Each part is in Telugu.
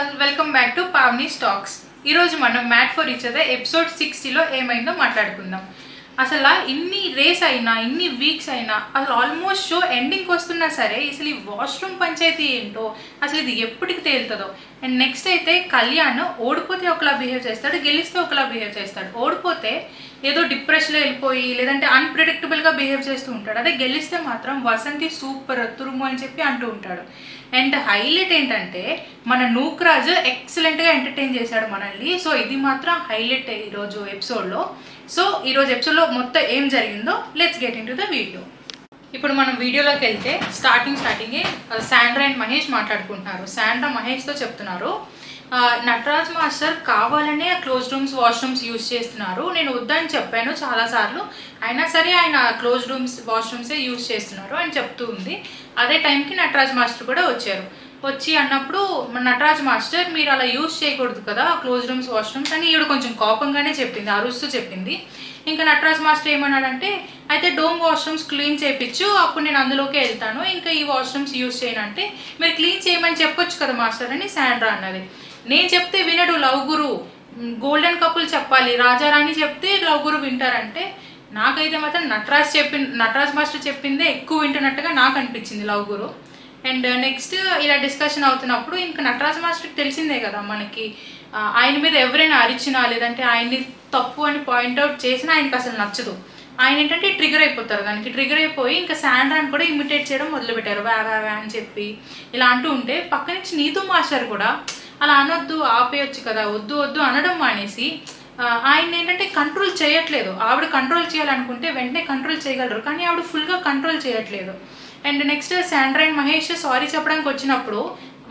All, welcome back to Pavani stocks. ఈరోజు మనం made for each other episode 60లో ఏమైందో మాట్లాడుకుందాం. అసలు ఇన్ని రేస్ అయినా ఇన్ని వీక్స్ అయినా అసలు ఆల్మోస్ట్ షో ఎండింగ్కి వస్తున్నా సరే అసలు ఈ వాష్రూమ్ పంచాయతీ ఏంటో అసలు ఇది ఎప్పటికి తేలుతుందో. అండ్ నెక్స్ట్ అయితే కళ్యాణ్ ఓడిపోతే ఒకలా బిహేవ్ చేస్తాడు, గెలిస్తే ఒకలా బిహేవ్ చేస్తాడు. ఓడిపోతే ఏదో డిప్రెషన్లో వెళ్ళిపోయి లేదంటే అన్ప్రిడిక్టబుల్గా బిహేవ్ చేస్తూ ఉంటాడు. అదే గెలిస్తే మాత్రం వసంతి సూపర్ తురుము అని చెప్పి అంటూ ఉంటాడు. అండ్ హైలైట్ ఏంటంటే మన నూక్రాజ్ ఎక్సలెంట్గా ఎంటర్టైన్ చేశాడు మనల్ని. సో ఇది మాత్రం హైలైట్ ఈరోజు ఎపిసోడ్లో. సో ఈరోజు ఎపిసోడ్లో మొత్తం ఏం జరిగిందో let's get in to the video. ఇప్పుడు మనం వీడియోలోకి వెళ్తే స్టార్టింగే శాండ్రా అండ్ మహేష్ మాట్లాడుకుంటున్నారు. శాండ్రా మహేష్తో చెప్తున్నారు, నటరాజ్ మాస్టర్ కావాలనే క్లోజ్ రూమ్స్ వాష్రూమ్స్ యూజ్ చేస్తున్నారు, నేను వద్దని చెప్పాను చాలాసార్లు, అయినా సరే ఆయన క్లోజ్ రూమ్స్ వాష్రూమ్సే యూజ్ చేస్తున్నారు అని చెప్తూ ఉంది. అదే టైంకి నటరాజ్ మాస్టర్ కూడా వచ్చారు. వచ్చి అన్నప్పుడు నటరాజ్ మాస్టర్ మీరు అలా యూజ్ చేయకూడదు కదా క్లోజ్ రూమ్స్ వాష్రూమ్స్ అని ఈవిడ కొంచెం కోపంగానే చెప్పింది, అరుస్తూ చెప్పింది. ఇంకా నటరాజ్ మాస్టర్ ఏమన్నాడంటే అయితే డోమ్ వాష్రూమ్స్ క్లీన్ చేయించు, అప్పుడు నేను అందులోకే వెళ్తాను, ఇంకా ఈ వాష్రూమ్స్ యూజ్ చేయనంటే మీరు క్లీన్ చేయమని చెప్పొచ్చు కదా మాస్టర్ అని శాండ్రా అన్నది. నేను చెప్తే వినడు లవ్ గురు, గోల్డెన్ కపుల్ చెప్పాలి, రాజారాణి చెప్తే లవ్ గురు వింటారంటే నాకైతే మాత్రం నటరాజ్ మాస్టర్ చెప్పిందే ఎక్కువ వింటున్నట్టుగా నాకు అనిపించింది లవ్ గురు. అండ్ నెక్స్ట్ ఇలా డిస్కషన్ అవుతున్నప్పుడు ఇంకా నటరాజ్ మాస్టర్కి తెలిసిందే కదా మనకి ఆయన మీద ఎవరైనా అరిచినా లేదంటే ఆయన్ని తప్పు అని పాయింట్అవుట్ చేసినా ఆయనకి అసలు నచ్చదు. ఆయన ఏంటంటే ట్రిగర్ అయిపోతారు, దానికి ట్రిగర్ అయిపోయి ఇంకా శాండ్రాని కూడా ఇమిటేట్ చేయడం మొదలుపెట్టారు, వ్యా అని చెప్పి ఇలా అంటూ ఉంటే పక్క నుంచి నీతూ మాస్టర్ కూడా అలా అనొద్దు, ఆపేయొచ్చు కదా, వద్దు వద్దు అనడం మానేసి ఆయన ఏంటంటే కంట్రోల్ చేయట్లేదు. ఆవిడ కంట్రోల్ చేయాలనుకుంటే వెంటనే కంట్రోల్ చేయగలరు, కానీ ఆవిడ ఫుల్గా కంట్రోల్ చేయట్లేదు. And next Sandra and Mahesh sorry చెప్పడానికి వచ్చినప్పుడు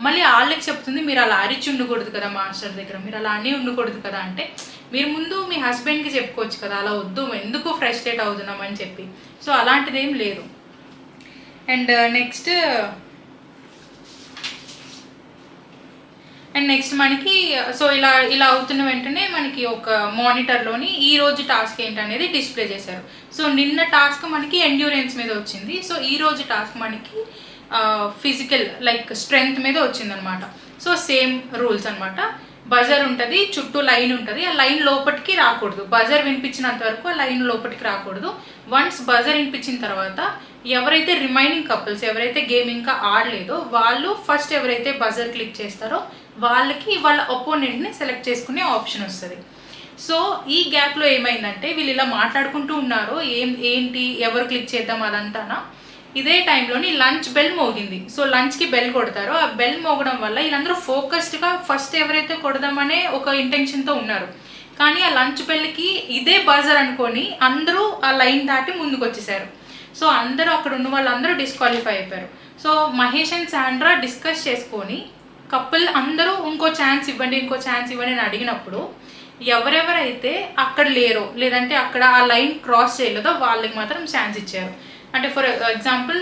మళ్ళీ వాళ్ళకి చెప్తుంది మీరు అలా అరిచి ఉండకూడదు కదా మాస్టర్ దగ్గర, మీరు అలా అని ఉండకూడదు కదా అంటే మీరు ముందు మీ హస్బెండ్కి చెప్పుకోవచ్చు కదా అలా వద్దు, ఎందుకు ఫ్రస్ట్రేట్ అవుతున్నాం అని చెప్పి. సో అలాంటిది ఏం లేదు. అండ్ నెక్స్ట్ మనకి సో ఇలా అవుతున్న వెంటనే మనకి ఒక మానిటర్లోని ఈ రోజు టాస్క్ ఏంటనేది డిస్ప్లే చేశారు. సో నిన్న టాస్క్ మనకి ఎండ్యూరెన్స్ మీద వచ్చింది, సో ఈ రోజు టాస్క్ మనకి ఫిజికల్ లైక్ స్ట్రెంగ్త్ మీద వచ్చిందనమాట. సో సేమ్ రూల్స్ అనమాట. బజర్ ఉంటుంది, చుట్టూ లైన్ ఉంటుంది, ఆ లైన్ లోపలికి రాకూడదు, బజర్ వినిపించినంత వరకు ఆ లైన్ లోపలికి రాకూడదు. వన్స్ బజర్ వినిపించిన తర్వాత ఎవరైతే రిమైనింగ్ కపుల్స్ ఎవరైతే గేమ్ ఇంకా ఆడలేదో వాళ్ళు ఫస్ట్ ఎవరైతే బజర్ క్లిక్ చేస్తారో వాళ్ళకి వాళ్ళ ఒపోనెంట్ని సెలెక్ట్ చేసుకునే ఆప్షన్ వస్తుంది. సో ఈ గ్యాప్లో ఏమైందంటే వీళ్ళు ఇలా మాట్లాడుకుంటూ ఉన్నారు, ఏంటి ఎవరు క్లిక్ చేద్దాం అదంతానా. ఇదే టైంలోని లంచ్ బెల్ మోగింది. సో లంచ్కి బెల్ కొడతారో ఆ బెల్ మోగడం వల్ల వీళ్ళందరూ ఫోకస్డ్గా ఫస్ట్ ఎవరైతే కొడదామనే ఒక ఇంటెన్షన్తో ఉన్నారు, కానీ ఆ లంచ్ బెల్కి ఇదే బజర్ అనుకొని అందరూ ఆ లైన్ దాటి ముందుకు వచ్చేసారు. సో అందరూ అక్కడ ఉన్న వాళ్ళందరూ డిస్క్వాలిఫై అయిపోయారు. So Mahesh and Sandra discuss చేసుకొని కపుల్ అందరూ ఇంకో ఛాన్స్ ఇవ్వండి అని అడిగినప్పుడు ఎవరెవరైతే అక్కడ లేరో లేదంటే అక్కడ ఆ లైన్ క్రాస్ చేయలేదో వాళ్ళకి మాత్రం ఛాన్స్ ఇచ్చారు. అంటే ఫర్ ఎగ్జాంపుల్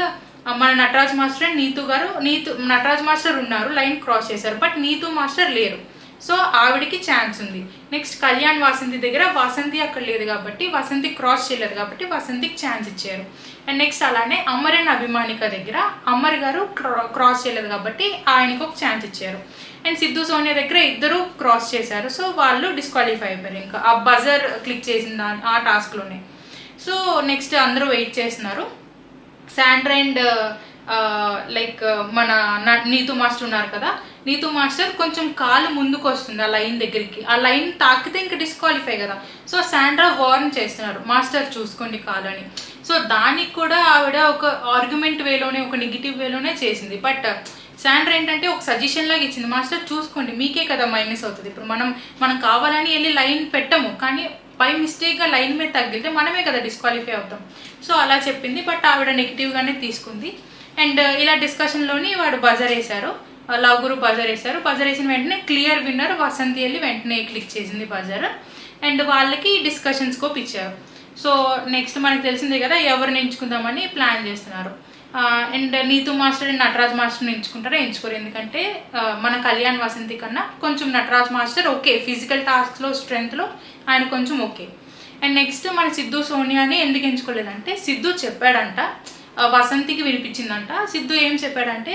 మన Nataraj master and Nataraj master ఉన్నారు, లైన్ క్రాస్ చేశారు, బట్ నీతూ మాస్టర్ లేరు, సో ఆవిడికి ఛాన్స్ ఉంది. నెక్స్ట్ కళ్యాణ్ వాసంతి దగ్గర వసంతి అక్కడ లేదు కాబట్టి వసంతి క్రాస్ చేయలేదు కాబట్టి వసంతికి ఛాన్స్ ఇచ్చారు. అండ్ నెక్స్ట్ అలానే అమర్ అండ్ అభిమానిక దగ్గర అమర్ గారు క్రాస్ చేయలేదు కాబట్టి ఆయనకు ఒక ఛాన్స్ ఇచ్చారు. అండ్ సిద్ధు సోనియా దగ్గర ఇద్దరు క్రాస్ చేశారు, సో వాళ్ళు డిస్క్వాలిఫై అయిపోయారు ఇంకా ఆ బజర్ క్లిక్ చేసిన ఆ టాస్క్లోనే. సో నెక్స్ట్ అందరూ వెయిట్ చేస్తున్నారు. శాండ్రా అండ్ లైక్ మన నీతూ మాస్టర్ ఉన్నారు కదా, నీతూ మాస్టర్ కొంచెం కాలు ముందుకు వస్తుంది ఆ లైన్ దగ్గరికి, ఆ లైన్ తాకితే ఇంకా డిస్క్వాలిఫై కదా. సో శాండ్రా వార్న్ చేస్తున్నారు మాస్టర్ చూసుకోండి కాలు అని. సో దానికి కూడా ఆవిడ ఒక ఆర్గ్యుమెంట్ వేలోనే ఒక నెగిటివ్ వేలోనే చేసింది. బట్ శాండ్రా ఏంటంటే ఒక సజెషన్ లాగా ఇచ్చింది, మాస్టర్ చూసుకోండి మీకే కదా మైనస్ అవుతుంది, ఇప్పుడు మనం కావాలని వెళ్ళి లైన్ పెట్టము, కానీ బై మిస్టేక్గా లైన్ మీద తగిలితే మనమే కదా డిస్క్వాలిఫై అవుతాం. సో అలా చెప్పింది, బట్ ఆవిడ నెగిటివ్గానే తీసుకుంది. అండ్ ఇలా డిస్కషన్లోని వాడు బజర్ వేశారు, లవ్ గురు బజర్ వేశారు. బజర్ వేసిన వెంటనే క్లియర్ విన్నర్ వసంతి వెళ్ళి వెంటనే క్లిక్ చేసింది బజర్. అండ్ వాళ్ళకి డిస్కషన్ స్కోప్ ఇచ్చారు. సో నెక్స్ట్ మనకు తెలిసిందే కదా ఎవరిని ఎంచుకుందామని ప్లాన్ చేస్తున్నారు. And Neetu master and Nataraj మాస్టర్ని ఎంచుకోరు, ఎందుకంటే మన కళ్యాణ్ వసంతి కన్నా కొంచెం నటరాజ్ మాస్టర్ ఓకే, ఫిజికల్ టాస్క్లో స్ట్రెంగ్త్లో ఆయన కొంచెం ఓకే. అండ్ నెక్స్ట్ మన సిద్ధు సోనియాని ఎందుకు ఎంచుకోలేదంటే సిద్ధు చెప్పాడంట వసంతికి వినిపించిందంట. సిద్ధు ఏం చెప్పాడంటే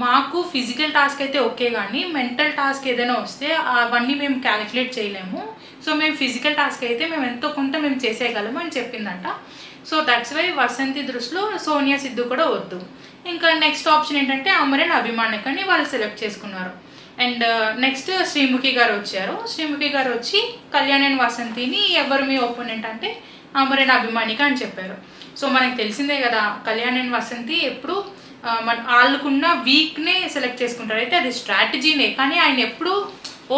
మాకు ఫిజికల్ టాస్క్ అయితే ఓకే, కానీ మెంటల్ టాస్క్ ఏదైనా వస్తే అవన్నీ మేము క్యాలిక్యులేట్ చేయలేము. సో మేము ఫిజికల్ టాస్క్ అయితే మేము ఎంతో కొంత మేము చేసేయగలము అని చెప్పిందంట. సో దట్స్ వై వసంతి దృష్టిలో సోనియా సిద్ధు కూడా వద్దు. ఇంకా నెక్స్ట్ ఆప్షన్ ఏంటంటే అమరేన్ అభిమానిక్ అని వాళ్ళు సెలెక్ట్ చేసుకున్నారు. అండ్ నెక్స్ట్ శ్రీముఖి గారు వచ్చారు. శ్రీముఖి గారు వచ్చి కళ్యాణ్ అండ్ వసంతిని ఎవరు మీ ఒపోనెంట్ అంటే అమరేన్ అభిమానిక అని చెప్పారు. సో మనకు తెలిసిందే కదా, కళ్యాణ్ అండ్ వసంతి ఎప్పుడు వాళ్ళకున్న వీక్నే సెలెక్ట్ చేసుకుంటారు. అయితే అది స్ట్రాటజీనే, కానీ ఆయన ఎప్పుడు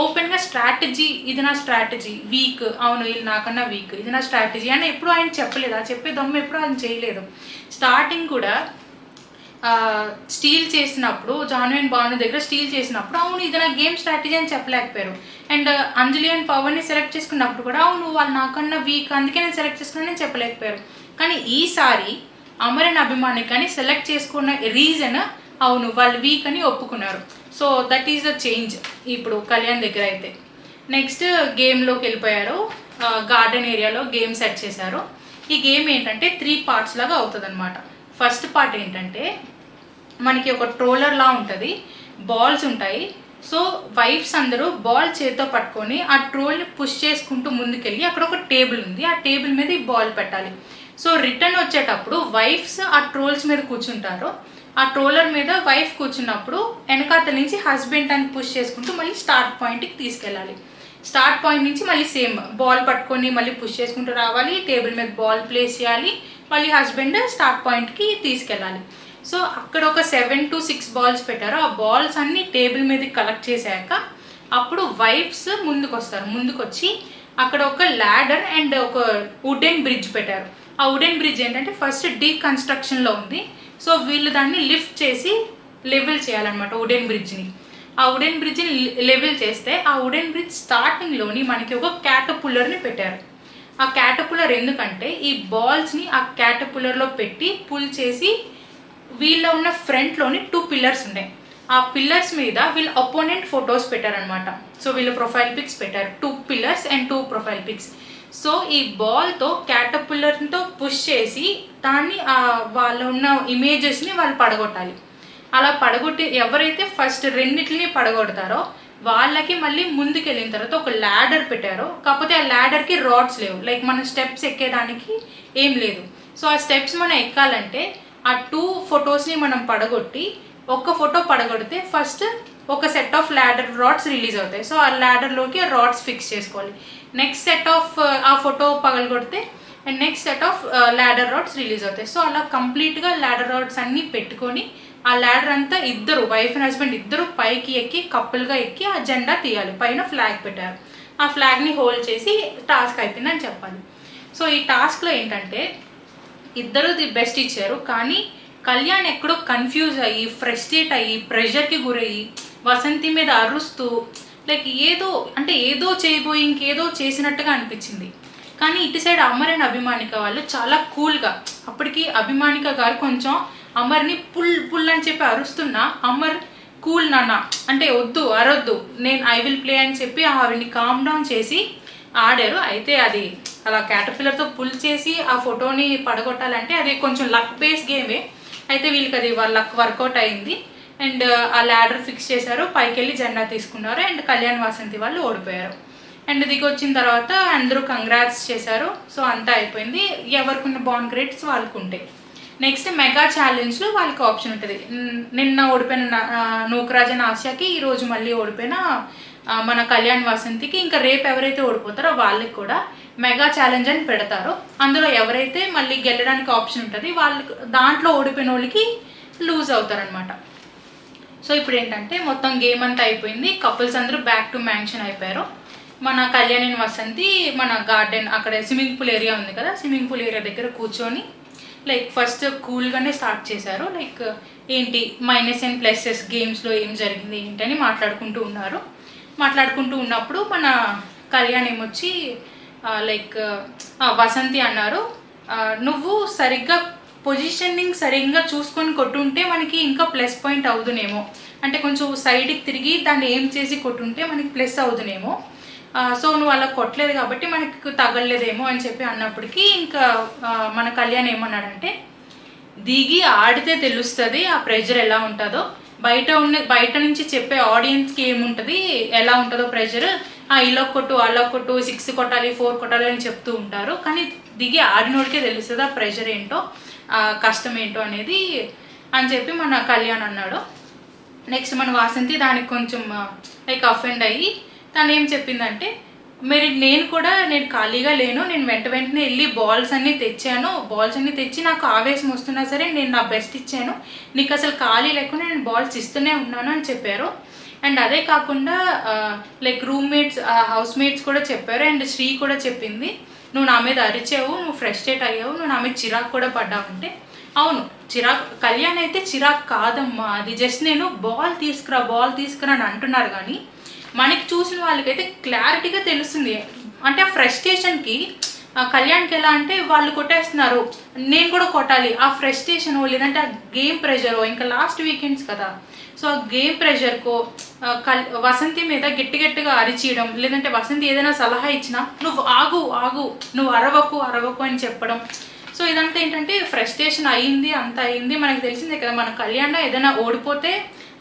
ఓపెన్గా స్ట్రాటజీ, ఇది నా స్ట్రాటజీ, వీక్, అవును ఇది నాకన్నా వీక్, ఇది నా స్ట్రాటజీ అని ఎప్పుడు ఆయన చెప్పలేదు. ఆ చెప్పే దమ్ము ఎప్పుడు ఆయన చేయలేదు. స్టార్టింగ్ కూడా స్టీల్ చేసినప్పుడు, జాన్వి అండ్ భాను దగ్గర స్టీల్ చేసినప్పుడు అవును ఇది నా గేమ్ స్ట్రాటజీ అని చెప్పలేకపోయారు. అండ్ అంజలి అండ్ పవన్ని సెలెక్ట్ చేసుకున్నప్పుడు కూడా అవును వాళ్ళు నాకన్నా వీక్, అందుకే నేను సెలెక్ట్ చేసుకున్నానని చెప్పలేకపోయారు. కానీ ఈసారి అమరేన్ అభిమానిక్ అని సెలెక్ట్ చేసుకున్న రీజన్ అవును వాళ్ళు వీక్ అని ఒప్పుకున్నారు. So that is the change ఇప్పుడు కళ్యాణ్ దగ్గర అయితే. నెక్స్ట్ గేమ్లోకి వెళ్ళిపోయారు. గార్డెన్ ఏరియాలో గేమ్ సెట్ చేశారు. ఈ గేమ్ ఏంటంటే 3 పార్ట్స్ లాగా అవుతుంది అనమాట. ఫస్ట్ పార్ట్ ఏంటంటే మనకి ఒక ట్రోలర్లా ఉంటుంది, బాల్స్ ఉంటాయి. సో వైఫ్స్ అందరూ బాల్ చేతితో పట్టుకొని ఆ ట్రోల్ని పుష్ చేసుకుంటూ ముందుకెళ్ళి అక్కడ ఒక టేబుల్ ఉంది, ఆ టేబుల్ మీద ఈ బాల్ పెట్టాలి. సో రిటర్న్ వచ్చేటప్పుడు వైఫ్స్ ఆ ట్రోల్స్ మీద కూర్చుంటారు. ఆ ట్రోలర్ మీద వైఫ్ కూర్చున్నప్పుడు వెనకాతల నుంచి హస్బెండ్ అని పుష్ చేసుకుంటూ మళ్ళీ స్టార్ట్ పాయింట్కి తీసుకెళ్ళాలి. స్టార్ట్ పాయింట్ నుంచి మళ్ళీ సేమ్ బాల్ పట్టుకొని మళ్ళీ పుష్ చేసుకుంటూ రావాలి, టేబుల్ మీద బాల్ ప్లేస్ చేయాలి, మళ్ళీ హస్బెండ్ స్టార్ట్ పాయింట్కి తీసుకెళ్ళాలి. సో అక్కడ ఒక 7 to 6 బాల్స్ పెట్టారు. ఆ బాల్స్ అన్ని టేబుల్ మీద కలెక్ట్ చేశాక అప్పుడు వైఫ్స్ ముందుకు వస్తారు. ముందుకు వచ్చి అక్కడ ఒక ల్యాడర్ అండ్ ఒక వుడెన్ బ్రిడ్జ్ పెట్టారు. ఆ వుడెన్ బ్రిడ్జ్ ఏంటంటే ఫస్ట్ డీకన్స్ట్రక్షన్లో ఉంది. సో వీళ్ళు దాన్ని లిఫ్ట్ చేసి లెవెల్ చేయాలన్నమాట వుడెన్ బ్రిడ్జ్ని. ఆ వుడెన్ బ్రిడ్జ్ని లెవెల్ చేస్తే ఆ వుడెన్ బ్రిడ్జ్ స్టార్టింగ్లోని మనకి ఒక క్యాటపుల్లర్ని పెట్టారు. ఆ క్యాటపుల్లర్ ఎందుకంటే ఈ బాల్స్ని ఆ క్యాటపుల్లర్లో పెట్టి పుల్ చేసి వీళ్ళ ఉన్న ఫ్రంట్లోని 2 పిల్లర్స్ ఉన్నాయి. ఆ పిల్లర్స్ మీద వీళ్ళ అపోనెంట్ ఫొటోస్ పెట్టారనమాట. సో వీళ్ళ ప్రొఫైల్ పిక్స్ పెట్టారు, 2 pillars and 2 profile pics. So ఈ బాల్తో క్యాటపుల్లర్తో పుష్ చేసి దాన్ని వాళ్ళ ఉన్న ఇమేజెస్ని వాళ్ళు పడగొట్టాలి. అలా పడగొట్టి ఎవరైతే ఫస్ట్ రెండింటిని పడగొడతారో వాళ్ళకి మళ్ళీ ముందుకు వెళ్ళిన తర్వాత ఒక ల్యాడర్ పెట్టారు. కాకపోతే ఆ ల్యాడర్కి రాడ్స్ లేవు, లైక్ మన స్టెప్స్ ఎక్కేదానికి ఏం లేదు. సో ఆ స్టెప్స్ మనం ఎక్కాలంటే ఆ 2 ఫొటోస్ని మనం పడగొట్టి ఒక్క ఫోటో పడగొడితే ఫస్ట్ ఒక set of ladder rods release అవుతాయి. సో ఆ ల్యాడర్లోకి రాడ్స్ ఫిక్స్ చేసుకోవాలి. నెక్స్ట్ సెట్ ఆఫ్ ఆ ఫోటో పగలగొడితే and next set of ladder rods release అవుతాయి. సో అలా కంప్లీట్గా ల్యాడర్ రాడ్స్ అన్నీ పెట్టుకొని ఆ ల్యాడర్ అంతా ఇద్దరు వైఫ్ అండ్ హస్బెండ్ ఇద్దరు పైకి ఎక్కి కప్పుల్గా ఎక్కి ఆ జెండా తీయాలి. పైన ఫ్లాగ్ పెట్టారు. ఆ ఫ్లాగ్ని హోల్డ్ చేసి టాస్క్ అయిపోయిందని చెప్పాలి. సో ఈ టాస్క్లో ఏంటంటే ఇద్దరు ది బెస్ట్ ఇచ్చారు, కానీ కళ్యాణ్ ఎక్కడో కన్ఫ్యూజ్ అయ్యి ఫ్రస్ట్రేట్ అయ్యి ప్రెషర్కి గురయ్యి వసంతి మీద అరుస్తూ లైక్ ఏదో చేయబోయి ఇంకేదో చేసినట్టుగా అనిపించింది. కానీ ఇటు సైడ్ అమర్ అండ్ అభిమానిక వాళ్ళు చాలా కూల్గా, అప్పటికి అభిమానిక గారు కొంచెం అమర్ని పుల్ అని చెప్పి అరుస్తున్నా అమర్ కూల్ నాన్న అంటే వద్దు అరొద్దు నేను ఐ విల్ ప్లే అని చెప్పి ఆవిడ్ని కామ్ డౌన్ చేసి ఆడారు. అయితే అది అలా క్యాటర్పిల్లర్తో పుల్ చేసి ఆ ఫోటోని పడగొట్టాలంటే అది కొంచెం లక్ బేస్ గేమే. అయితే వీళ్ళకి అది వాళ్ళ లక్ వర్కౌట్ అయింది. అండ్ ఆ ల్యాడర్ ఫిక్స్ చేశారు, పైకి వెళ్ళి జెండా తీసుకున్నారు. అండ్ కళ్యాణ్ వాసంతి వాళ్ళు ఓడిపోయారు. అండ్ దిగి వచ్చిన తర్వాత అందరూ కంగ్రాట్స్ చేశారు. సో అంతా అయిపోయింది. ఎవరికున్న బాండ్ గ్రేడ్స్ వాళ్ళకు ఉంటాయి. నెక్స్ట్ మెగా ఛాలెంజ్లో వాళ్ళకి ఆప్షన్ ఉంటుంది. నిన్న ఓడిపోయిన నూకరాజన్ ఆసియాకి ఈరోజు మళ్ళీ ఓడిపోయిన మన కళ్యాణ్ వాసంతికి ఇంకా రేపు ఎవరైతే ఓడిపోతారో వాళ్ళకి కూడా మెగా ఛాలెంజ్ అని పెడతారు. అందులో ఎవరైతే మళ్ళీ గెలడానికి ఆప్షన్ ఉంటుంది వాళ్ళకి దాంట్లో ఓడిపోయిన వాళ్ళకి లూజ్ అవుతారనమాట. సో ఇప్పుడు ఏంటంటే మొత్తం గేమ్ అంతా అయిపోయింది. కపుల్స్ అందరూ బ్యాక్ టు మ్యాన్షన్ అయిపోయారు. మన కళ్యాణ్ అండ్ వసంతి మన గార్డెన్ అక్కడ స్విమ్మింగ్ పూల్ ఏరియా ఉంది కదా, స్విమ్మింగ్ పూల్ ఏరియా దగ్గర కూర్చొని లైక్ ఫస్ట్ కూల్గానే స్టార్ట్ చేశారు. లైక్ ఏంటి మైనస్ అండ్ ప్లసెస్ గేమ్స్లో ఏం జరిగింది ఏంటని మాట్లాడుకుంటూ ఉన్నప్పుడు మన కళ్యాణ్ ఏమొచ్చి లైక్ వసంతి అన్నారు, నువ్వు సరిగ్గా పొజిషనింగ్ సరిగ్గా చూసుకొని కొట్టుంటే మనకి ఇంకా ప్లస్ పాయింట్ అవుదునేమో, అంటే కొంచెం సైడ్కి తిరిగి దాన్ని ఏం చేసి కొట్టుంటే మనకి ప్లస్ అవుదునేమో. సో నువ్వు అలా కొట్టలేదు కాబట్టి మనకి తగలలేదేమో అని చెప్పి అన్నప్పటికీ ఇంకా మన కళ్యాణ్ ఏమన్నాడంటే దిగి ఆడితే తెలుస్తుంది ఆ ప్రెషర్ ఎలా ఉంటుందో, బయట నుంచి చెప్పే ఆడియన్స్కి ఏముంటుంది, ఎలా ఉంటుందో ప్రెషర్, ఇలా కొట్టు అలా కొట్టు 6 కొట్టాలి 4 కొట్టాలి అని చెప్తూ ఉంటారు. కానీ దిగి ఆడినోడికే తెలుస్తుంది ఆ ప్రెషర్ ఏంటో, కష్టం ఏంటో అనేది అని చెప్పి మన కళ్యాణ్ అన్నాడు. నెక్స్ట్ మన వాసంతి దానికి కొంచెం లైక్ అఫెండ్ అయ్యి తను ఏం చెప్పిందంటే, నేను ఖాళీగా లేను, నేను వెంటనే వెళ్ళి బాల్స్ అన్నీ తెచ్చి నాకు ఆవేశం వస్తున్నా సరే నేను నా బెస్ట్ ఇచ్చాను, నీకు అసలు ఖాళీ లేకుండా నేను బాల్స్ ఇస్తూనే ఉన్నాను అని చెప్పారు. అండ్ అదే కాకుండా లైక్ రూమ్మేట్స్ హౌస్ మేట్స్ కూడా చెప్పారు. అండ్ శ్రీ కూడా చెప్పింది, నువ్వు నా మీద అరిచావు, నువ్వు ఫ్రస్ట్రేట్ అయ్యావు, నువ్వు నా మీద చిరాకు కూడా పడ్డావు అంటే, అవును కళ్యాణ్ అయితే చిరాకు కాదమ్మా, అది జస్ట్ నేను బాల్ తీసుకురా అని అంటున్నారు. కానీ మనకి చూసిన వాళ్ళకైతే క్లారిటీగా తెలుస్తుంది. అంటే ఆ ఫ్రస్ట్రేషన్కి కళ్యాణ్కి ఎలా అంటే వాళ్ళు కొట్టేస్తున్నారు, నేను కూడా కొట్టాలి, ఆ ఫ్రస్ట్రేషన్ లేదంటే ఆ గేమ్ ప్రెషర్, ఇంకా లాస్ట్ వీకెండ్స్ కదా, సో ఆ గేమ్ ప్రెషర్కో వసంతి మీద గట్టిగా అరిచీయడం, లేదంటే వసంతి ఏదైనా సలహా ఇచ్చినా నువ్వు ఆగు నువ్వు అరవకు అని చెప్పడం. సో ఇదంతా ఏంటంటే ఫ్రస్ట్రేషన్ అంత అయింది. మనకు తెలిసిందే కదా, మన కళ్యాణ్ ఏదైనా ఓడిపోతే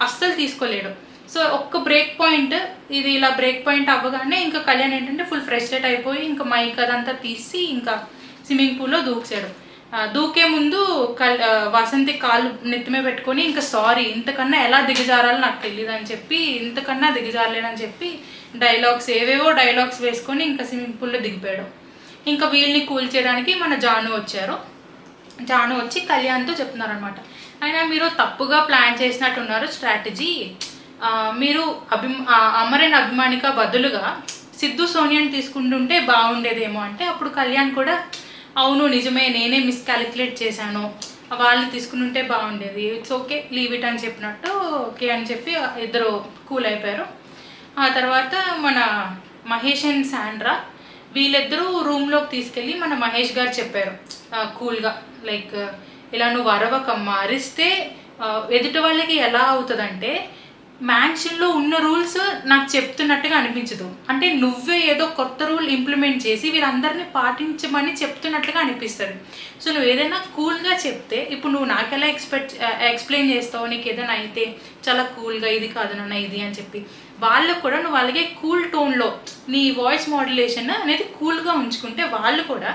అస్సలు తీసుకోలేడు. సో ఒక్క బ్రేక్ పాయింట్, ఇది ఇలా బ్రేక్ పాయింట్ అవ్వగానే ఇంకా కళ్యాణ్ ఏంటంటే ఫుల్ ఫ్రస్ట్రేట్ అయిపోయి ఇంకా మైక్ అదంతా తీసి ఇంకా స్విమ్మింగ్ పూల్లో దూకాడు. దూకే ముందు వసంతి కాళ్ళు నెత్తిమే పెట్టుకొని ఇంకా సారీ, ఇంతకన్నా ఎలా దిగజారాలో నాకు తెలియదు అని చెప్పి, ఇంతకన్నా దిగజారలేనని చెప్పి ఏవేవో డైలాగ్స్ వేసుకొని ఇంకా స్విమ్మింగ్ పూల్లో దిగిపోయాడు. ఇంకా వీళ్ళని కూల్చేయడానికి మన జాను వచ్చి కళ్యాణ్తో చెప్తున్నారనమాట, అయినా మీరు తప్పుగా ప్లాన్ చేసినట్టున్నారు స్ట్రాటజీ, మీరు అమరేన్ అభిమానిక బదులుగా సిద్ధు సోనియాని తీసుకుంటుంటే బాగుండేదేమో అంటే, అప్పుడు కళ్యాణ్ కూడా అవును నిజమే, నేనే మిస్కాలిక్యులేట్ చేశాను, వాళ్ళని తీసుకుంటుంటే బాగుండేది, ఇట్స్ ఓకే లీవ్ ఇట్ అని చెప్పినట్టు ఓకే అని చెప్పి ఇద్దరు కూల్ అయిపోయారు. ఆ తర్వాత మన మహేష్ అండ్ శాండ్రా వీళ్ళిద్దరూ రూమ్లోకి తీసుకెళ్ళి మన మహేష్ గారు చెప్పారు కూల్గా, లైక్ ఇలా నువ్వు అరవకమ్మా, అరిస్తే ఎదుటి వాళ్ళకి ఎలా అవుతుందంటే మ్యాన్షన్లో ఉన్న రూల్స్ నాకు చెప్తున్నట్టుగా అనిపించదు, అంటే నువ్వే ఏదో కొత్త రూల్ ఇంప్లిమెంట్ చేసి వీళ్ళందరినీ పాటించమని చెప్తున్నట్లుగా అనిపిస్తుంది. సో నువ్వు ఏదైనా కూల్గా చెప్తే, ఇప్పుడు నువ్వు నాకు ఎలా ఎక్స్ప్లెయిన్ చేస్తావు, నీకు ఏదైనా అయితే చాలా కూల్గా ఇది కాదు నాన్న ఇది అని చెప్పి, వాళ్ళకు కూడా నువ్వు అలాగే కూల్ టోన్లో నీ వాయిస్ మాడ్యులేషన్ అనేది కూల్గా ఉంచుకుంటే వాళ్ళు కూడా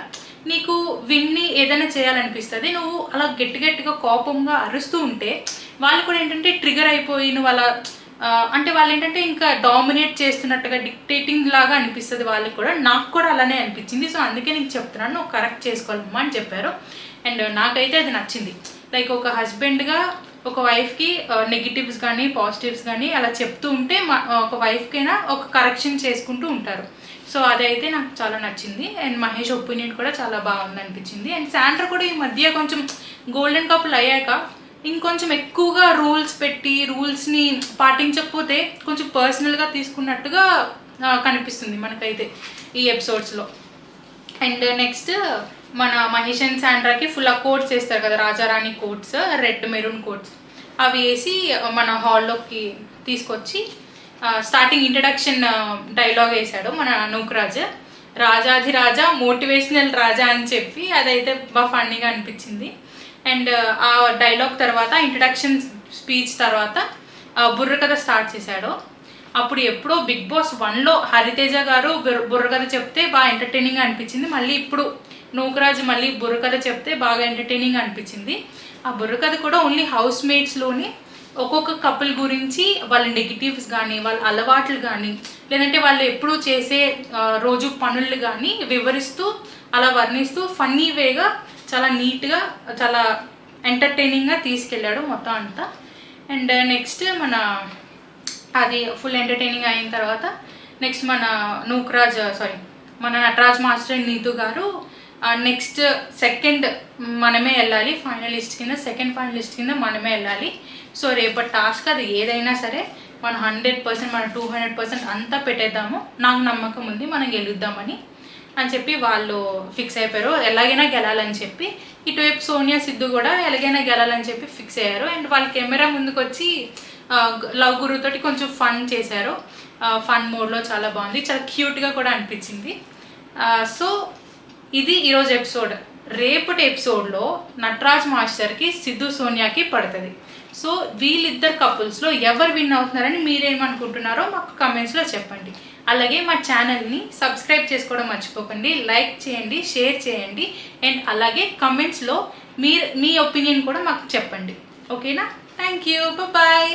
నీకు విన్ని ఏదైనా చేయాలనిపిస్తుంది. నువ్వు అలా గట్టిగా కోపంగా అరుస్తూ ఉంటే వాళ్ళు కూడా ఏంటంటే ట్రిగర్ అయిపోయి నువ్వు అలా అంటే వాళ్ళు ఏంటంటే ఇంకా డామినేట్ చేస్తున్నట్టుగా డిక్టేటింగ్ లాగా అనిపిస్తుంది వాళ్ళకి కూడా. నాకు కూడా అలానే అనిపించింది. సో అందుకే నీకు చెప్తున్నాను, నువ్వు కరెక్ట్ చేసుకోవాలమ్మా అని చెప్పారు. అండ్ నాకైతే అది నచ్చింది. లైక్ ఒక హస్బెండ్గా ఒక వైఫ్కి నెగిటివ్స్ కానీ పాజిటివ్స్ కానీ అలా చెప్తూ ఉంటే ఒక వైఫ్కైనా ఒక కరెక్షన్ చేసుకుంటూ ఉంటారు. సో అదైతే నాకు చాలా నచ్చింది. అండ్ మహేష్ ఒపీనియన్ కూడా చాలా బాగుంది అనిపించింది. అండ్ శాండ్రా కూడా ఈ మధ్య కొంచెం గోల్డెన్ కపుల్ అయ్యాక ఇంకొంచెం ఎక్కువగా రూల్స్ పెట్టి రూల్స్ని పాటించకపోతే కొంచెం పర్సనల్గా తీసుకున్నట్టుగా కనిపిస్తుంది మనకైతే ఈ ఎపిసోడ్స్లో. అండ్ నెక్స్ట్ మన మహేష్ అండ్ శాండ్రాకి ఫుల్ కోట్స్ వేస్తారు కదా, రాజారాణి కోట్స్, రెడ్ మెరూన్ కోట్స్, అవి వేసి మన హాల్లోకి తీసుకొచ్చి స్టార్టింగ్ ఇంట్రడక్షన్ డైలాగ్ వేశాడు మన నూకరాజ్, రాజాధిరాజా మోటివేషనల్ రాజా అని చెప్పి. అదైతే బాగా ఫన్నీగా అనిపించింది. అండ్ ఆ డైలాగ్ తర్వాత ఇంట్రడక్షన్ స్పీచ్ తర్వాత బుర్రకథ స్టార్ట్ చేశాడు. అప్పుడు ఎప్పుడో బిగ్ బాస్ 1లో హరితేజ గారు బుర్రకథ చెప్తే బాగా ఎంటర్టైనింగ్ అనిపించింది. మళ్ళీ ఇప్పుడు నూకరాజు మళ్ళీ బుర్రకథ చెప్తే బాగా ఎంటర్టైనింగ్ అనిపించింది. ఆ బుర్రకథ కూడా ఓన్లీ హౌస్ మేట్స్లోని ఒక్కొక్క కపుల్ గురించి వాళ్ళ నెగిటివ్స్ కానీ వాళ్ళ అలవాట్లు కానీ లేదంటే వాళ్ళు ఎప్పుడూ చేసే రోజు పనులు కానీ వివరిస్తూ అలా వర్ణిస్తూ ఫన్నీ వేగా చాలా నీట్గా చాలా ఎంటర్టైనింగ్గా తీసుకెళ్ళాడు మొత్తం అంతా. అండ్ నెక్స్ట్ అది ఫుల్ ఎంటర్టైనింగ్ అయిన తర్వాత నెక్స్ట్ మన నటరాజ్ మాస్టర్ అండ్ నీతు గారు నెక్స్ట్ సెకండ్ మనమే వెళ్ళాలి ఫైనలిస్ట్ కింద, సెకండ్ ఫైనలిస్ట్ కింద మనమే వెళ్ళాలి. సో రేపటి టాస్క్ అది ఏదైనా సరే మనం 100% మనం 200% అంతా పెట్టేద్దాము, నాకు నమ్మకం ఉంది మనం గెలుద్దామని చెప్పి వాళ్ళు ఫిక్స్ అయిపోయారు. ఎలాగైనా గెలాలని చెప్పి ఇటువైపు సోనియా సిద్ధు కూడా ఎలాగైనా గెలాలని చెప్పి ఫిక్స్ అయ్యారు. అండ్ వాళ్ళ కెమెరా ముందుకు వచ్చి లవ్ గురుతోటి కొంచెం ఫన్ చేశారు. ఫన్ మోడ్లో చాలా బాగుంది, చాలా క్యూట్గా కూడా అనిపించింది. సో ఇది ఈరోజు ఎపిసోడ్. రేపటి ఎపిసోడ్లో నటరాజ్ మాస్టర్కి సిద్ధు సోనియాకి పడుతుంది. సో వీళ్ళిద్దరు కపుల్స్లో ఎవరు విన్ అవుతున్నారని మీరేమనుకుంటున్నారో మాకు కమెంట్స్లో చెప్పండి. అలాగే మా ఛానల్ని సబ్స్క్రైబ్ చేసుకోవడం మర్చిపోకండి, లైక్ చేయండి, షేర్ చేయండి, అండ్ అలాగే కమెంట్స్లో మీ ఒపీనియన్ కూడా మాకు చెప్పండి. ఓకేనా? Thank you, bye.